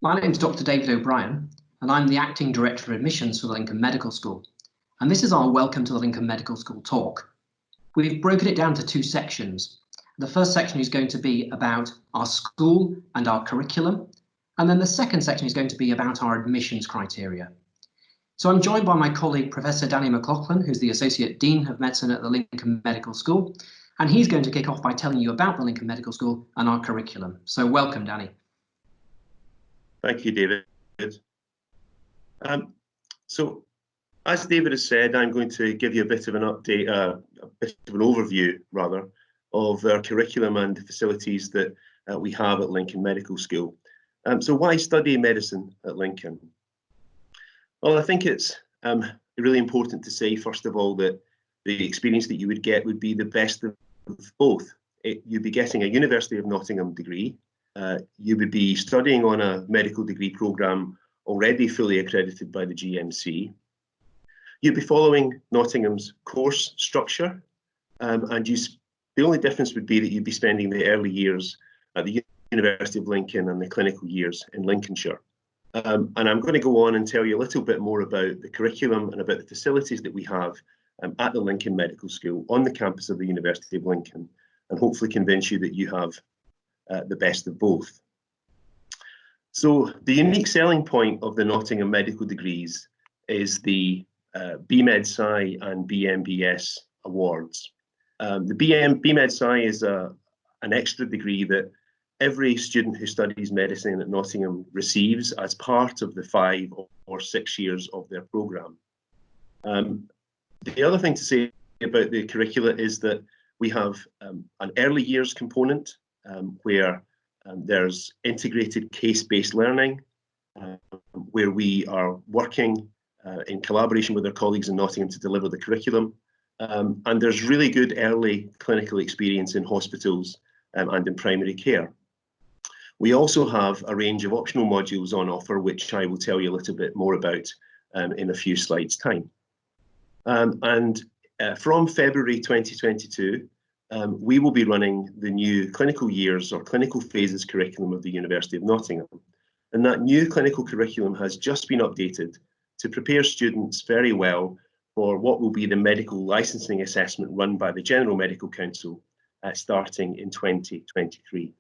My name is Dr. David O'Brien, and I'm the Acting Director of Admissions for the Lincoln Medical School. And this is our Welcome to the Lincoln Medical School talk. We've broken it down to two sections. The first section is going to be about our school and our curriculum, and then the second section is going to be about our admissions criteria. So I'm joined by my colleague, Professor Danny McLaughlin, who's the Associate Dean of Medicine at the Lincoln Medical School, and he's going to kick off by telling you about the Lincoln Medical School and our curriculum. So welcome, Danny. Thank you, David. So, as David has said, I'm going to give you a bit of an update, a bit of an overview, rather, of our curriculum and the facilities that we have at Lincoln Medical School. So why study medicine at Lincoln? Well, I think it's really important to say, first of all, that the experience that you would get would be the best of both. You'd be getting a University of Nottingham degree. You would be studying on a medical degree programme already fully accredited by the GMC. You'd be following Nottingham's course structure, and the only difference would be that you'd be spending the early years at the University of Lincoln and the clinical years in Lincolnshire. And I'm going to go on and tell you a little bit more about the curriculum and about the facilities that we have at the Lincoln Medical School on the campus of the University of Lincoln, and hopefully convince you that you have the best of both. So the unique selling point of the Nottingham medical degrees is the BMed-Sci and BMBS awards. The BMed-Sci is an extra degree that every student who studies medicine at Nottingham receives as part of the 5 or 6 years of their programme. The other thing to say about the curricula is that we have an early years component where there's integrated case-based learning, where we are working in collaboration with our colleagues in Nottingham to deliver the curriculum. And there's really good early clinical experience in hospitals and in primary care. We also have a range of optional modules on offer, which I will tell you a little bit more about in a few slides' time. From February 2022, we will be running the new clinical years or clinical phases curriculum of the University of Nottingham. And that new clinical curriculum has just been updated to prepare students very well for what will be the medical licensing assessment run by the General Medical Council starting in 2023.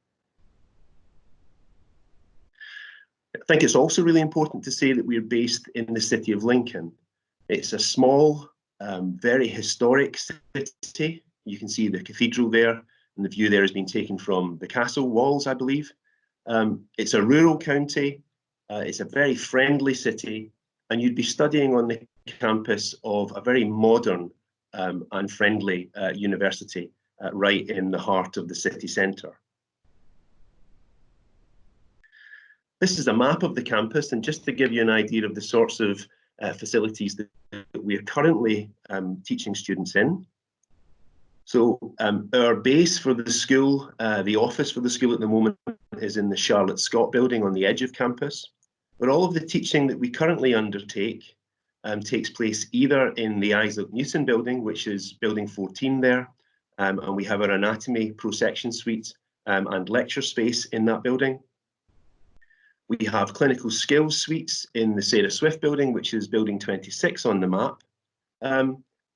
I think it's also really important to say that we're based in the city of Lincoln. It's a small, very historic city. You can see the cathedral there, and the view there has been taken from the castle walls, I believe. It's a rural county. It's a very friendly city, and you'd be studying on the campus of a very modern and friendly university right in the heart of the city centre. This is a map of the campus, and just to give you an idea of the sorts of facilities that we are currently teaching students in. So our base for the school, the office for the school at the moment is in the Charlotte Scott building on the edge of campus. But all of the teaching that we currently undertake takes place either in the Isaac Newton building, which is building 14 there, and we have our anatomy prosection suite and lecture space in that building. We have clinical skills suites in the Sarah Swift building, which is building 26 on the map.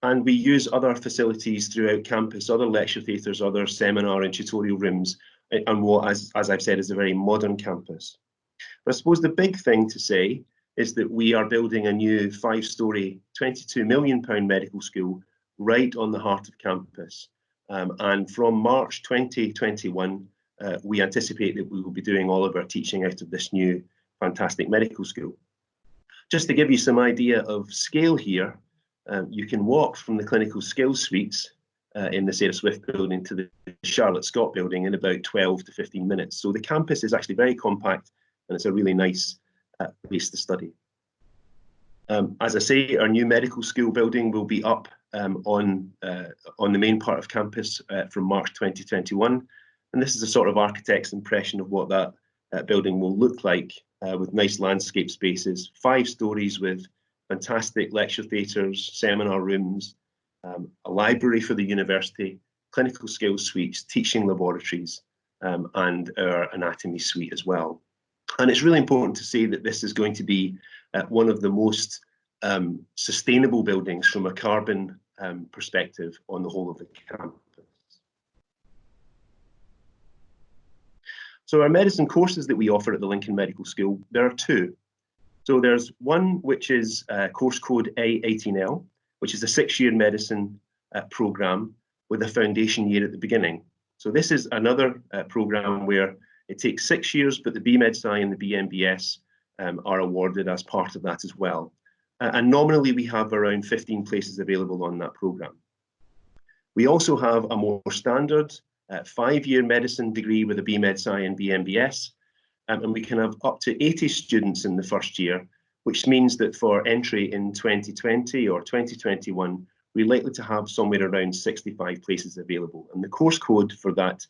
And we use other facilities throughout campus, other lecture theatres, other seminar and tutorial rooms, and what, as I've said, is a very modern campus. But I suppose the big thing to say is that we are building a new 5-storey, £22 million medical school right on the heart of campus. And from March 2021, we anticipate that we will be doing all of our teaching out of this new fantastic medical school. Just to give you some idea of scale here, you can walk from the clinical skills suites in the Sarah Swift building to the Charlotte Scott building in about 12 to 15 minutes. So the campus is actually very compact, and it's a really nice place to study. As I say, our new medical school building will be up on the main part of campus from March 2021. And this is a sort of architect's impression of what that building will look like with nice landscape spaces, 5 stories with fantastic lecture theatres, seminar rooms, a library for the university, clinical skills suites, teaching laboratories, and our anatomy suite as well. And it's really important to say that this is going to be one of the most sustainable buildings from a carbon perspective on the whole of the campus. So our medicine courses that we offer at the Lincoln Medical School, there are two. So there's one which is course code A18L, which is a 6-year medicine programme with a foundation year at the beginning. So this is another programme where it takes 6 years, but the BMedSci and the BMBS are awarded as part of that as well. And nominally, we have around 15 places available on that programme. We also have a more standard 5-year medicine degree with a BMedSci and BMBS, and we can have up to 80 students in the first year, which means that for entry in 2020 or 2021, we're likely to have somewhere around 65 places available. And the course code for that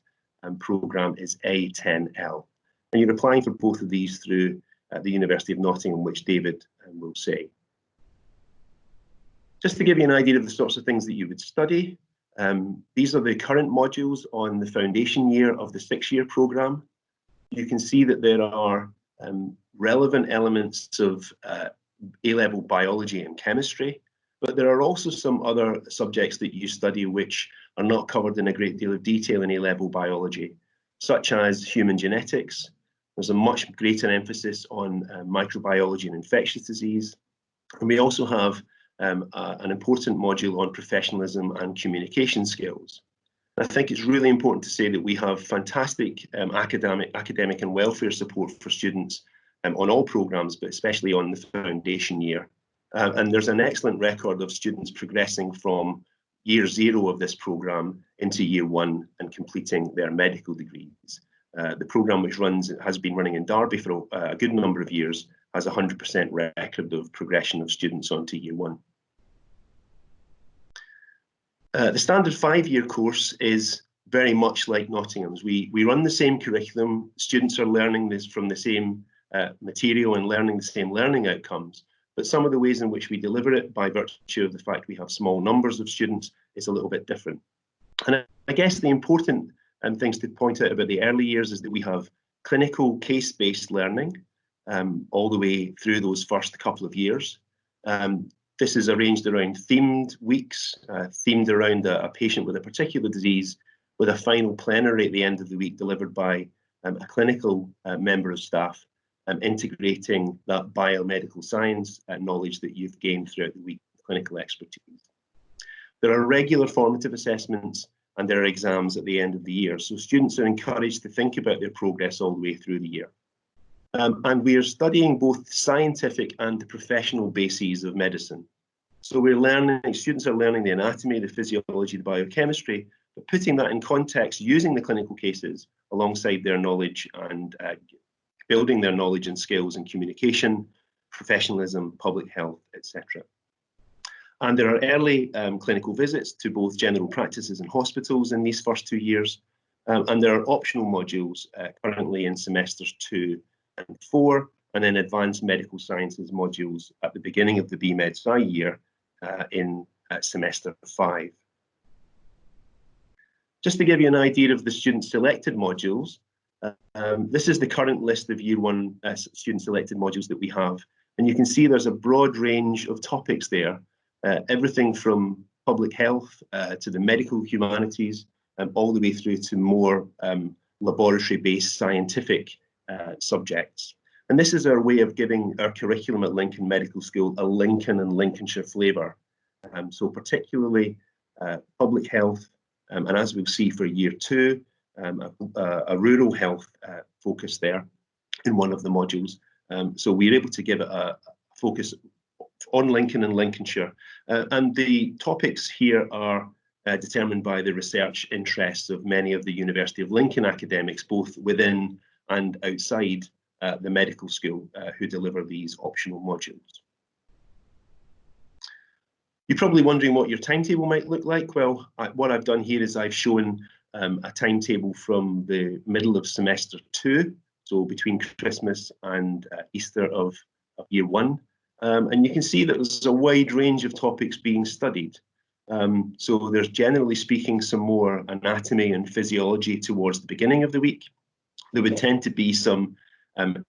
programme is A10L. And you're applying for both of these through the University of Nottingham, which David will say. Just to give you an idea of the sorts of things that you would study, these are the current modules on the foundation year of the 6-year programme. You can see that there are relevant elements of A-level biology and chemistry, but there are also some other subjects that you study which are not covered in a great deal of detail in A-level biology, such as human genetics. There's a much greater emphasis on microbiology and infectious disease. And we also have an important module on professionalism and communication skills. I think it's really important to say that we have fantastic academic and welfare support for students on all programmes, but especially on the foundation year. And there's an excellent record of students progressing from year 0 of this programme into year 1 and completing their medical degrees. The programme, which has been running in Derby for a good number of years, has a 100% record of progression of students onto year 1. The standard 5-year course is very much like Nottingham's. We run the same curriculum. Students are learning this from the same material and learning the same learning outcomes. But some of the ways in which we deliver it, by virtue of the fact we have small numbers of students, is a little bit different. And I guess the important things to point out about the early years is that we have clinical case-based learning all the way through those first couple of years. This is arranged around themed weeks, themed around a patient with a particular disease, with a final plenary at the end of the week delivered by a clinical member of staff, integrating that biomedical science knowledge that you've gained throughout the week, clinical expertise. There are regular formative assessments and there are exams at the end of the year. So students are encouraged to think about their progress all the way through the year. And we are studying both scientific and the professional bases of medicine. So students are learning the anatomy, the physiology, the biochemistry, but putting that in context using the clinical cases alongside their knowledge and building their knowledge and skills in communication, professionalism, public health, etc. And there are early clinical visits to both general practices and hospitals in these first 2 years. And there are optional modules currently in semesters 2 and 4, and then advanced medical sciences modules at the beginning of the BMedSci year in semester 5. Just to give you an idea of the student selected modules, this is the current list of year 1 student selected modules that we have. And you can see there's a broad range of topics there, everything from public health to the medical humanities, all the way through to more laboratory-based scientific subjects. And this is our way of giving our curriculum at Lincoln Medical School a Lincoln and Lincolnshire flavour. So particularly public health, and as we'll see for year 2, a rural health focus there in one of the modules. So we're able to give it a focus on Lincoln and Lincolnshire. And the topics here are determined by the research interests of many of the University of Lincoln academics, both within and outside the medical school, who deliver these optional modules. You're probably wondering what your timetable might look like. Well, what I've done here is I've shown a timetable from the middle of semester 2, so between Christmas and Easter of year 1. And you can see that there's a wide range of topics being studied. So there's, generally speaking, some more anatomy and physiology towards the beginning of the week. There would tend to be some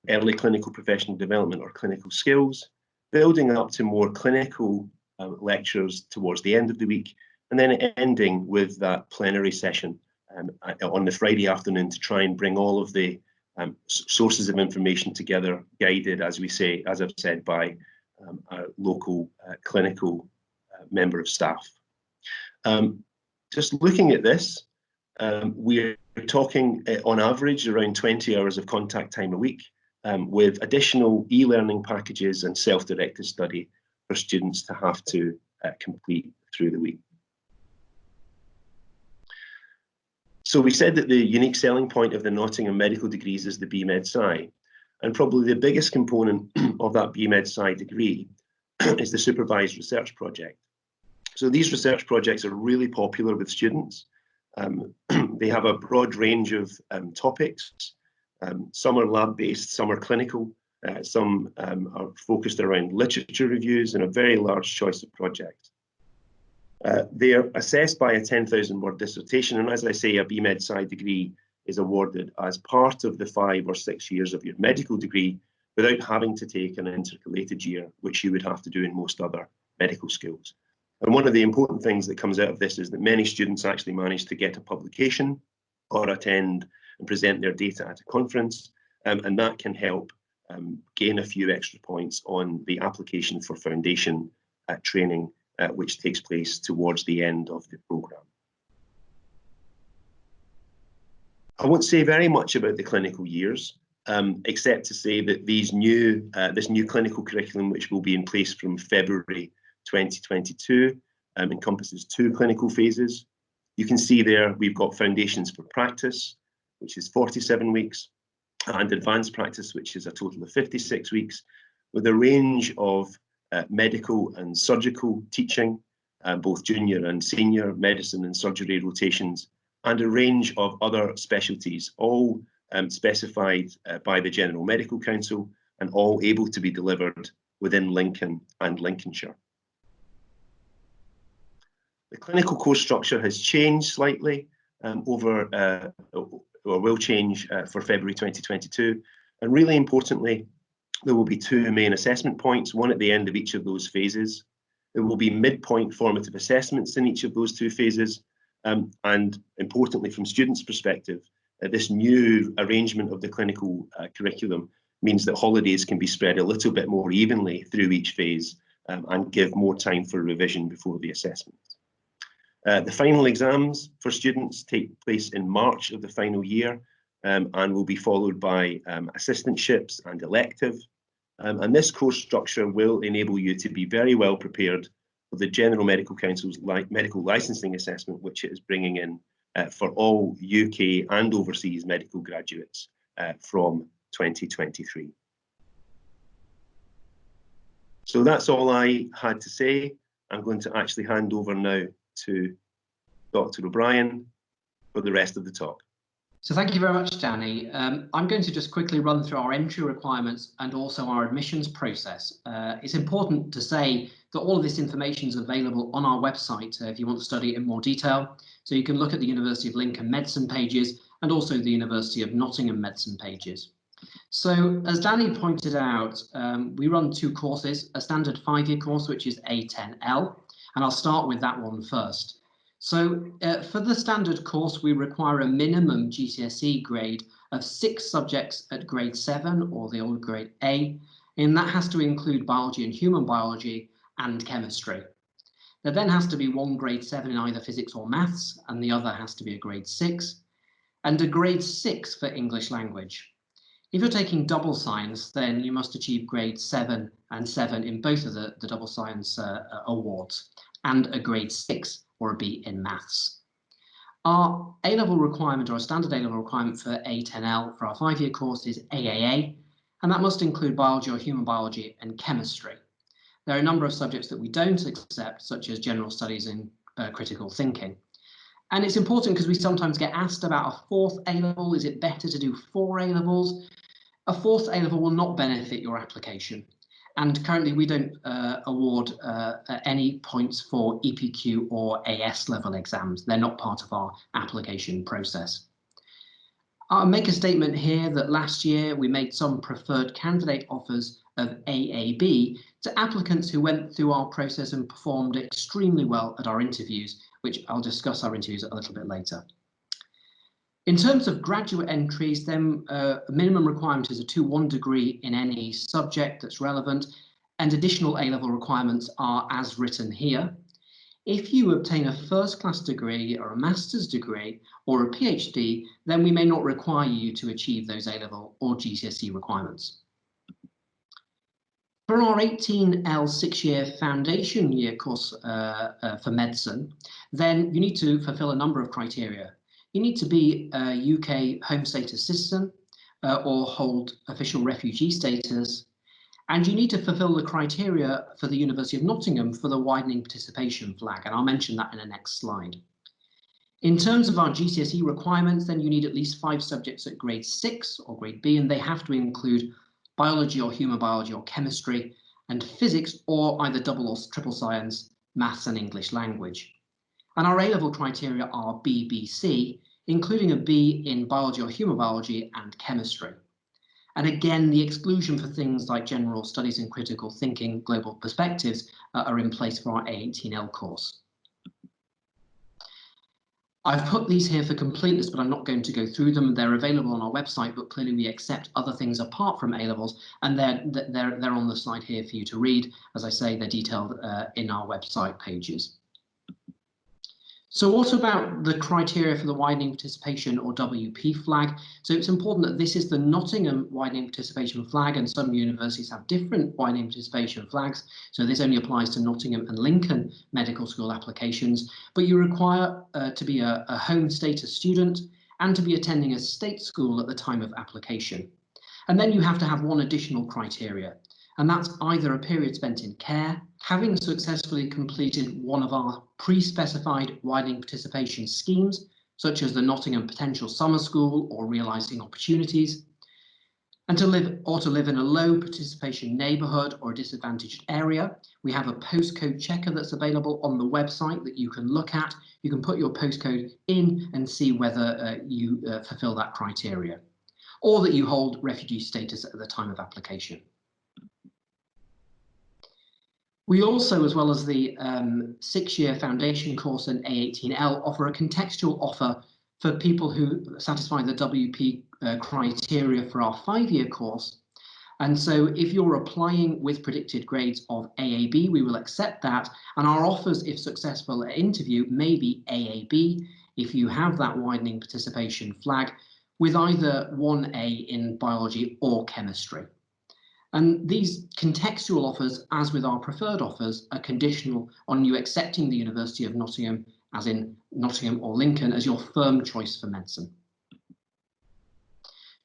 early clinical professional development or clinical skills, building up to more clinical lectures towards the end of the week, and then ending with that plenary session on the Friday afternoon to try and bring all of the sources of information together, guided, as I've said, by a local clinical member of staff. Just looking at this, we're talking on average around 20 hours of contact time a week, with additional e-learning packages and self-directed study for students to have to complete through the week. So we said that the unique selling point of the Nottingham medical degrees is the BMed-Sci, and probably the biggest component of that BMed-Sci degree is the supervised research project. So these research projects are really popular with students. They have a broad range of topics. Some are lab-based, some are clinical, some are focused around literature reviews, and a very large choice of projects. They are assessed by a 10,000 word dissertation, and as I say, a BMed-Sci degree is awarded as part of the 5 or 6 years of your medical degree without having to take an intercalated year, which you would have to do in most other medical schools. And one of the important things that comes out of this is that many students actually manage to get a publication or attend and present their data at a conference, and that can help gain a few extra points on the application for foundation training, which takes place towards the end of the programme. I won't say very much about the clinical years, except to say that this new clinical curriculum, which will be in place from February 2022, encompasses 2 clinical phases. You can see there we've got foundations for practice, which is 47 weeks, and advanced practice, which is a total of 56 weeks, with a range of medical and surgical teaching, both junior and senior medicine and surgery rotations, and a range of other specialties, all specified by the General Medical Council and all able to be delivered within Lincoln and Lincolnshire. The clinical course structure has changed slightly or will change for February 2022. And really importantly, there will be 2 main assessment points, one at the end of each of those phases. There will be midpoint formative assessments in each of those 2 phases. And importantly, from students' perspective, this new arrangement of the clinical curriculum means that holidays can be spread a little bit more evenly through each phase and give more time for revision before the assessments. The final exams for students take place in March of the final year and will be followed by assistantships and elective. And this course structure will enable you to be very well prepared for the General Medical Council's medical licensing assessment, which it is bringing in for all UK and overseas medical graduates from 2023. So that's all I had to say. I'm going to actually hand over now to Dr. O'Brien for the rest of the talk. So thank you very much, Danny. I'm going to just quickly run through our entry requirements and also our admissions process. It's important to say that all of this information is available on our website if you want to study it in more detail. So you can look at the University of Lincoln Medicine pages and also the University of Nottingham Medicine pages. So as Danny pointed out, we run 2 courses, a standard 5-year course, which is A10L, and I'll start with that one first. So for the standard course, we require a minimum GCSE grade of 6 subjects at grade 7 or the old grade A, and that has to include biology and human biology and chemistry. There then has to be 1 grade 7 in either physics or maths, and the other has to be a grade 6, and a grade 6 for English language. If you're taking double science, then you must achieve grade 7 and 7 in both of the double science awards, and a grade 6 or a B in maths. Our A-level requirement, or a standard A-level requirement for A10L for our 5-year course is AAA, and that must include biology or human biology and chemistry. There are a number of subjects that we don't accept, such as general studies and critical thinking. And it's important because we sometimes get asked about a 4th A-level. Is it better to do 4 A-levels? A 4th A-level will not benefit your application. And currently we don't award any points for EPQ or AS level exams. They're not part of our application process. I'll make a statement here that last year we made some preferred candidate offers of AAB to applicants who went through our process and performed extremely well at our interviews, which I'll discuss our interviews a little bit later. In terms of graduate entries, then a minimum requirement is a 2-1 degree in any subject that's relevant, and additional A-level requirements are as written here. If you obtain a first-class degree or a master's degree or a PhD, then we may not require you to achieve those A-level or GCSE requirements. For our 18L 6-year foundation year course for medicine, then you need to fulfill a number of criteria. You need to be a UK Home Status citizen or hold official refugee status, and you need to fulfill the criteria for the University of Nottingham for the widening participation flag, and I'll mention that in the next slide. In terms of our GCSE requirements, then you need at least 5 subjects at grade 6 or grade B, and they have to include biology or human biology or chemistry, and physics or either double or triple science, maths and English language. And our A-level criteria are BBC, including a B in biology or human biology and chemistry. And again, the exclusion for things like general studies and critical thinking, global perspectives are in place for our A18L course. I've put these here for completeness, but I'm not going to go through them. They're available on our website, but clearly we accept other things apart from A-levels, and they're on the slide here for you to read. As I say, they're detailed in our website pages. So what about the criteria for the widening participation or WP flag? So it's important that this is the Nottingham widening participation flag, and some universities have different widening participation flags. So this only applies to Nottingham and Lincoln medical school applications, but you require to be a home status student and to be attending a state school at the time of application. And then you have to have one additional criteria, and that's either a period spent in care, having successfully completed one of our pre-specified widening participation schemes, such as the Nottingham Potential Summer School or Realising Opportunities, and to live in a low participation neighbourhood or a disadvantaged area. We have a postcode checker that's available on the website that you can look at. You can put your postcode in and see whether you fulfil that criteria, or that you hold refugee status at the time of application. We also, as well as the 6-year foundation course and A18L, offer a contextual offer for people who satisfy the WP criteria for our 5-year course. And so if you're applying with predicted grades of AAB, we will accept that. And our offers, if successful at interview, may be AAB if you have that widening participation flag with either 1A in biology or chemistry. And these contextual offers, as with our preferred offers, are conditional on you accepting the University of Nottingham, as in Nottingham or Lincoln, as your firm choice for medicine.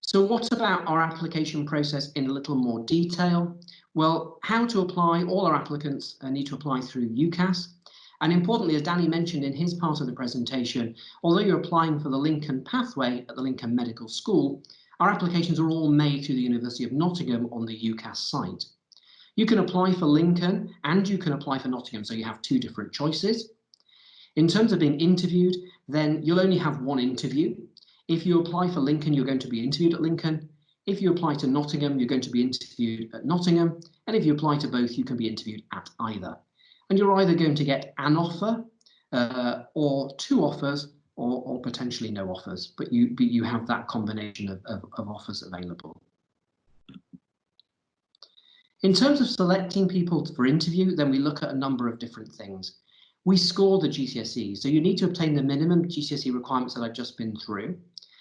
So what about our application process in a little more detail? Well, how to apply? All our applicants need to apply through UCAS. And importantly, as Danny mentioned in his part of the presentation, although you're applying for the Lincoln pathway at the Lincoln Medical School, our applications are all made through the University of Nottingham on the UCAS site. You can apply for Lincoln and you can apply for Nottingham, so you have 2 different choices. In terms of being interviewed, then you'll only have 1 interview. If you apply for Lincoln, you're going to be interviewed at Lincoln. If you apply to Nottingham, you're going to be interviewed at Nottingham. And if you apply to both, you can be interviewed at either. And you're either going to get an offer or 2 offers, or potentially no offers, but you have that combination of offers available. In terms of selecting people for interview, then we look at a number of different things. We score the GCSEs, so you need to obtain the minimum GCSE requirements that I've just been through,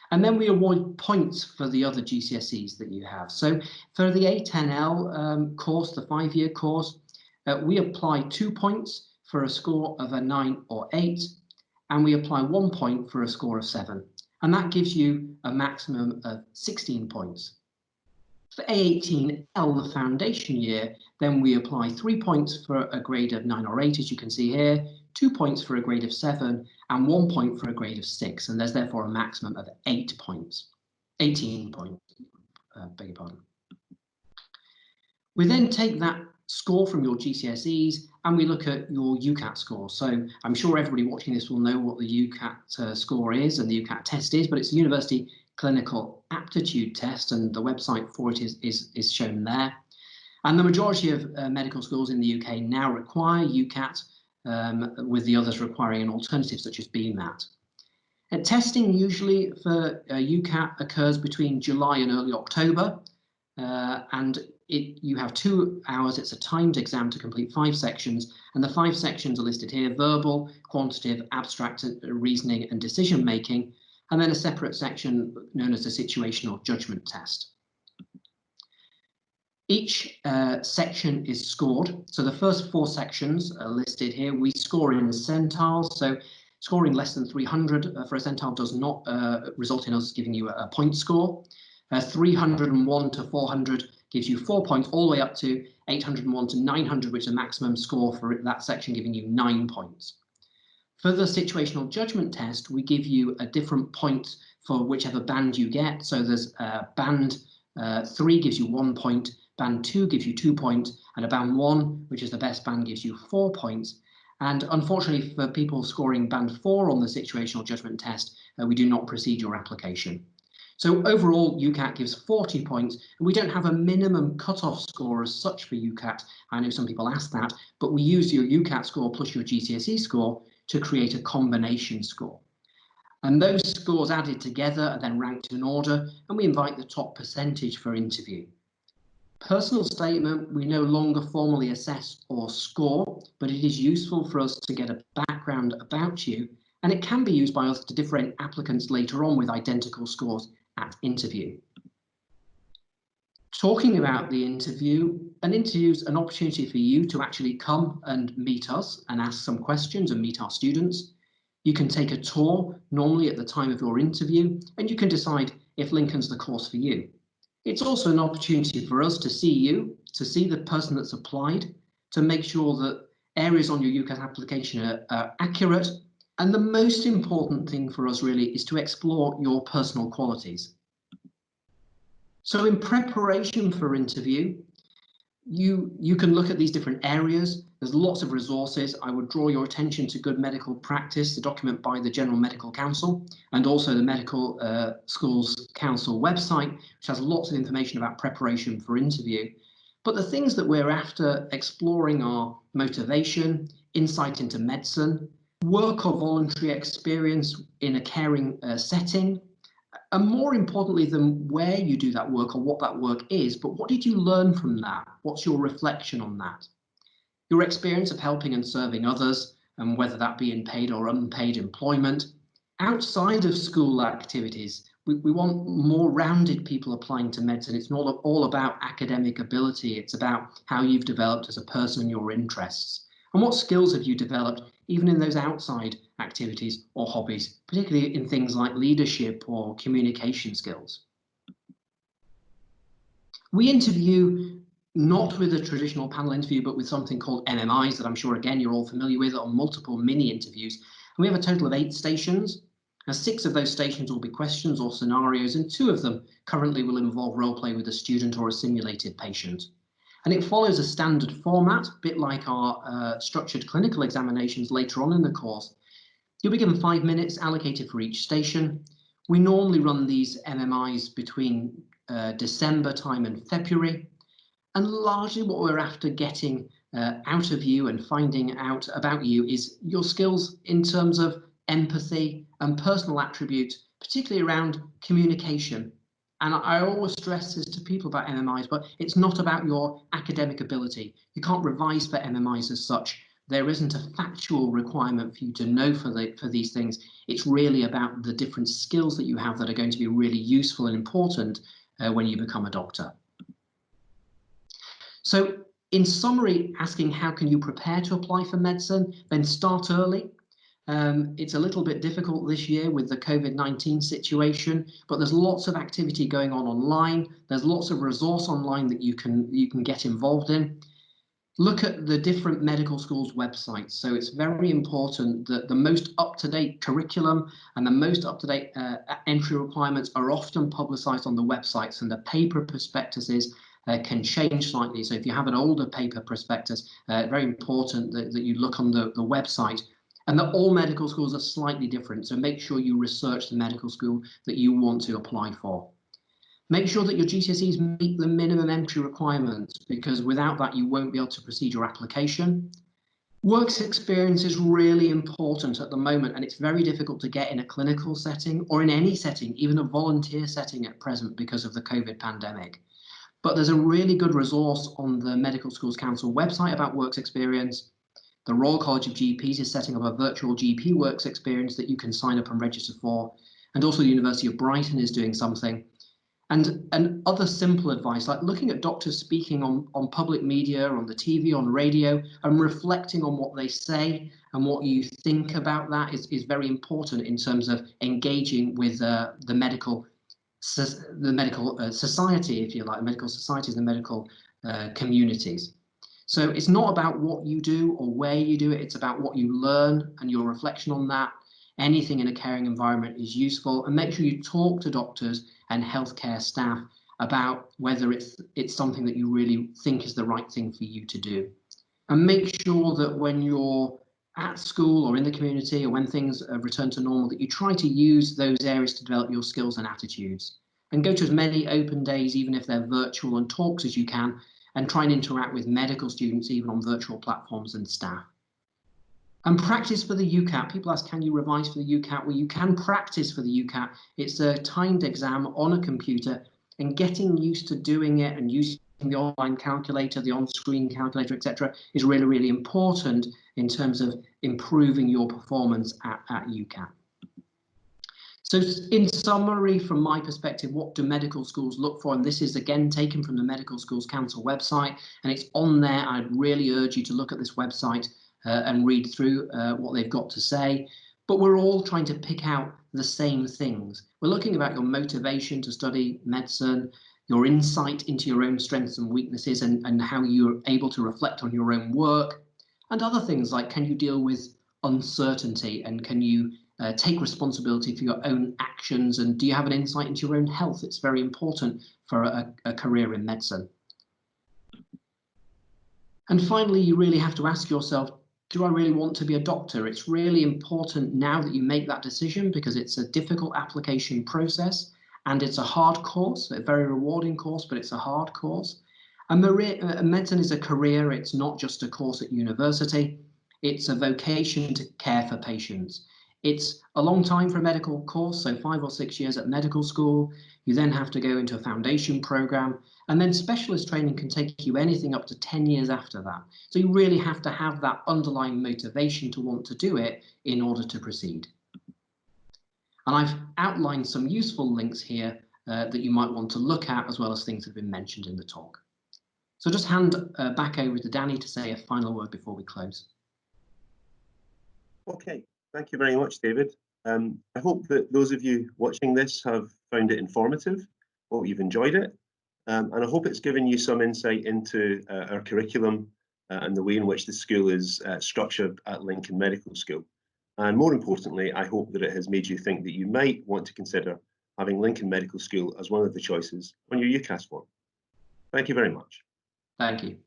and then we award points for the other GCSEs that you have. So for the A10L course, the 5-year course, we apply 2 points for a score of a 9 or 8, and we apply 1 point for a score of 7. And that gives you a maximum of 16 points. For A18L, the foundation year, then we apply 3 points for a grade of 9 or 8, as you can see here, 2 points for a grade of 7, and 1 point for a grade of 6. And there's therefore a maximum of 18 points, beg your pardon. We then take that score from your GCSEs and we look at your UCAT score. So I'm sure everybody watching this will know what the UCAT score is and the UCAT test is, but it's the University clinical aptitude test, and the website for it is shown there. And the majority of medical schools in the UK now require UCAT, with the others requiring an alternative such as BMAT. Testing usually for UCAT occurs between July and early October, and you have 2 hours. It's a timed exam to complete 5 sections, and the 5 sections are listed here: verbal, quantitative, abstract reasoning and decision making, and then a separate section known as the situational judgment test. Each section is scored. So the first 4 sections are listed here. We score in centiles, so scoring less than 300 for a centile does not result in us giving you a point score. 301 to 400 gives you 4 points, all the way up to 801 to 900, which is the maximum score for that section, giving you 9 points. For the situational judgment test, we give you a different point for whichever band you get. So there's band 3 gives you 1 point, band 2 gives you 2 points, and a band 1, which is the best band, gives you 4 points. And unfortunately for people scoring band 4 on the situational judgment test, we do not proceed your application. So overall, UCAT gives 40 points, and we don't have a minimum cutoff score as such for UCAT. I know some people ask that, but we use your UCAT score plus your GCSE score to create a combination score. And those scores added together are then ranked in order, and we invite the top percentage for interview. Personal statement, we no longer formally assess or score, but it is useful for us to get a background about you, and it can be used by us to differentiate applicants later on with identical scores at interview. Talking about the interview, an interview is an opportunity for you to actually come and meet us and ask some questions and meet our students. You can take a tour normally at the time of your interview, and you can decide if Lincoln's the course for you. It's also an opportunity for us to see you, to see the person that's applied, to make sure that areas on your UCAT application are accurate. And the most important thing for us really is to explore your personal qualities. So in preparation for interview, you can look at these different areas. There's lots of resources. I would draw your attention to Good Medical Practice, the document by the General Medical Council, and also the Medical Schools Council website, which has lots of information about preparation for interview. But the things that we're after exploring are motivation, insight into medicine, work or voluntary experience in a caring setting, and more importantly than where you do that work or what that work is, but what did you learn from that? What's your reflection on that? Your experience of helping and serving others, and whether that be in paid or unpaid employment. Outside of school activities, we want more rounded people applying to medicine. It's not all about academic ability. It's about how you've developed as a person and your interests. And what skills have you developed, even in those outside activities or hobbies, particularly in things like leadership or communication skills. We interview not with a traditional panel interview, but with something called MMIs that I'm sure, again, you're all familiar with, or multiple mini interviews. And we have a total of 8 stations. Now, 6 of those stations will be questions or scenarios, and 2 of them currently will involve role play with a student or a simulated patient. And it follows a standard format, a bit like our structured clinical examinations later on in the course. You'll be given 5 minutes allocated for each station. We normally run these MMIs between December time and February. And largely what we're after getting out of you and finding out about you is your skills in terms of empathy and personal attributes, particularly around communication. And I always stress this to people about MMIs, but it's not about your academic ability. You can't revise for MMIs as such. There isn't a factual requirement for you to know for these things. It's really about the different skills that you have that are going to be really useful and important when you become a doctor. So in summary, asking how can you prepare to apply for medicine, then start early. It's a little bit difficult this year with the COVID-19 situation, but there's lots of activity going on online. There's lots of resource online that you can get involved in. Look at the different medical schools' websites. So it's very important that the most up-to-date curriculum and the most up-to-date entry requirements are often publicized on the websites, and the paper prospectuses can change slightly. So if you have an older paper prospectus, very important that you look on the website and that all medical schools are slightly different. So make sure you research the medical school that you want to apply for. Make sure that your GCSEs meet the minimum entry requirements, because without that, you won't be able to proceed your application. Works experience is really important at the moment, and it's very difficult to get in a clinical setting or in any setting, even a volunteer setting at present because of the COVID pandemic. But there's a really good resource on the Medical Schools Council website about works experience. The Royal College of GPs is setting up a virtual GP works experience that you can sign up and register for. And also the University of Brighton is doing something. And other simple advice, like looking at doctors speaking on public media, on the TV, on radio, and reflecting on what they say and what you think about that is very important in terms of engaging with the medical society, if you like, the medical societies, the medical communities. So it's not about what you do or where you do it, it's about what you learn and your reflection on that. Anything in a caring environment is useful, and make sure you talk to doctors and healthcare staff about whether it's something that you really think is the right thing for you to do. And make sure that when you're at school or in the community, or when things return to normal, that you try to use those areas to develop your skills and attitudes. And go to as many open days, even if they're virtual, and talks as you can, and try and interact with medical students, even on virtual platforms, and staff. And practice for the UCAT. People ask, can you revise for the UCAT? Well, you can practice for the UCAT. It's a timed exam on a computer, and getting used to doing it and using the online calculator, the on-screen calculator, etc., is really, really important in terms of improving your performance at UCAT. So in summary, from my perspective, what do medical schools look for? And this is again taken from the Medical Schools Council website, and it's on there. I'd really urge you to look at this website and read through what they've got to say. But we're all trying to pick out the same things. We're looking about your motivation to study medicine, your insight into your own strengths and weaknesses, and how you're able to reflect on your own work, and other things like, can you deal with uncertainty, and can you take responsibility for your own actions, and do you have an insight into your own health? It's very important for a career in medicine. And finally, you really have to ask yourself, do I really want to be a doctor? It's really important now that you make that decision, because it's a difficult application process and it's a hard course, a very rewarding course, but it's a hard course. And medicine is a career. It's not just a course at university. It's a vocation to care for patients. It's a long time for a medical course, so 5 or 6 years at medical school. You then have to go into a foundation program, and then specialist training can take you anything up to 10 years after that. So you really have to have that underlying motivation to want to do it in order to proceed. And I've outlined some useful links here that you might want to look at, as well as things that have been mentioned in the talk. So just hand back over to Danny to say a final word before we close. Okay, thank you very much, David. I hope that those of you watching this have found it informative, hope you've enjoyed it, and I hope it's given you some insight into our curriculum and the way in which the school is structured at Lincoln Medical School. And more importantly, I hope that it has made you think that you might want to consider having Lincoln Medical School as one of the choices on your UCAS form. Thank you very much. Thank you.